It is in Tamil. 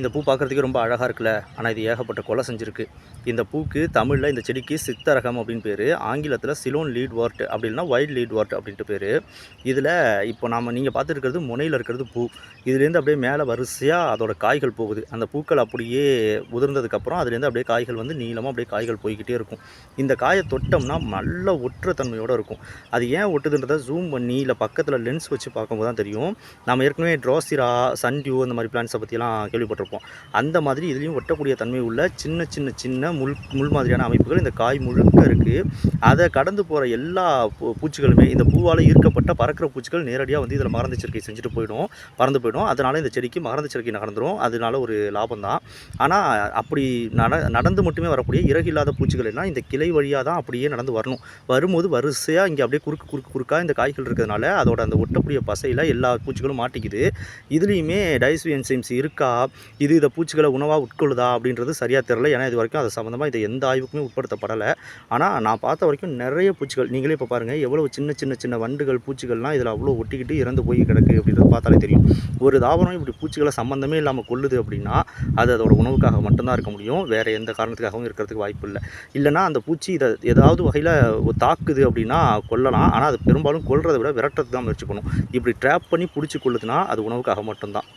இந்த பூ பார்க்குறதுக்கே ரொம்ப அழகாக இருக்குல்ல. ஆனால் இது ஏகப்பட்ட கொலை செஞ்சுருக்கு. இந்த பூக்கு தமிழில் இந்த செடிக்கு சித்தரகம் அப்படின்னு பேர். ஆங்கிலத்தில் சிலோன் லீட்வொர்ட் அப்படி இல்லைனா வைல்ட் லீட்வொர்ட் அப்படின்ட்டு பேர். இதில் இப்போ நீங்கள் பார்த்துருக்கிறது முனையில் இருக்கிறது பூ. இதுலேருந்து அப்படியே மேலே வரிசையாக அதோட காய்கள் போகுது. அந்த பூக்கள் அப்படியே உதிர்ந்ததுக்கப்புறம் அதுலேருந்து அப்படியே காய்கள் வந்து நீளமாக அப்படியே காய்கள் போய்கிட்டே இருக்கும். இந்த காயை தொட்டோம்னா நல்ல ஒற்ற தன்மையோடு இருக்கும். அது ஏன் ஒட்டுதுன்றதை ஜூம் பண்ணி இல்லை பக்கத்தில் லென்ஸ் வச்சு பார்க்கும்போது தான் தெரியும். நம்ம ஏற்கனவே ட்ரோசிரா, சன்டியூ இந்த மாதிரி பிளான்ஸை பற்றிலாம் கேள்விப்பட்டிருப்போம். அந்த மாதிரி இதுலேயும் ஒட்டக்கூடிய தன்மை உள்ள சின்ன சின்ன சின்ன முள் மாதிரியான அமைப்புகள் இந்த காய் முழுக்க இருக்குது. அதை கடந்து போகிற எல்லா பூச்சிகளுமே இந்த பூவால் ஈர்க்கப்பட்ட பறக்கிற பூச்சிகள் நேரடியாக வந்து இதில் மகரந்த சேர்க்கை செஞ்சுட்டு பறந்து போயிடும். அதனால் இந்த செடிக்கு மகரந்த சேர்க்கை நடந்துடும். அதனால ஒரு லாபம் தான். ஆனால் அப்படி நடந்து மட்டுமே வரக்கூடிய இறகு இல்லாத பூச்சிகள் எல்லாம் இந்த கிளை வழியாக தான் அப்படியே நடந்து வரணும். வரும்போது வரிசையாக இங்கே அப்படியே குறுக்காக இந்த காய்கள் இருக்கிறதுனால அதோட அந்த ஒட்டக்கூடிய பசையில் எல்லா பூச்சிகளும் மாட்டிக்குது. இதுலேயுமே டைஜஸ்டிவ் என்சைம்ஸ் இருக்கா, இதை பூச்சிகளை உணவாக உட்கொள்ளுதா அப்படின்றது சரியாக தெரில. ஏன்னா இது வரைக்கும் அது சம்மந்தமாக இதை எந்த ஆய்வுக்குமே உட்படுத்தப்படலை. ஆனால் நான் பார்த்த வரைக்கும் நிறைய பூச்சிகள், நீங்களே இப்போ பாருங்கள் எவ்வளோ சின்ன சின்ன சின்ன வண்டுகள் பூச்சிகள்லாம் இதில் அவ்வளோ ஒட்டிக்கிட்டு இறந்து போய் கிடக்கு அப்படின்றது பார்த்தாலே தெரியும். ஒரு தாவரம் இப்படி பூச்சிகளை சம்மந்தமே இல்லாமல் கொள்ளுது அப்படின்னா அது அதோட உணவுக்காக மட்டும்தான் இருக்க முடியும். வேறு எந்த காரணத்துக்காகவும் இருக்கிறதுக்கு வாய்ப்பு இல்லை. இல்லைனா அந்த பூச்சி இதை ஏதாவது வகையில் தாக்குது அப்படின்னா கொல்லலாம். ஆனால் அது பெரும்பாலும் கொல்றதை விட விரட்டுறது தான் முயற்சி பண்ணும். இப்படி ட்ராப் பண்ணி பிடிச்சி கொள்ளுதுன்னா அது உணவுக்காக மட்டும்தான்.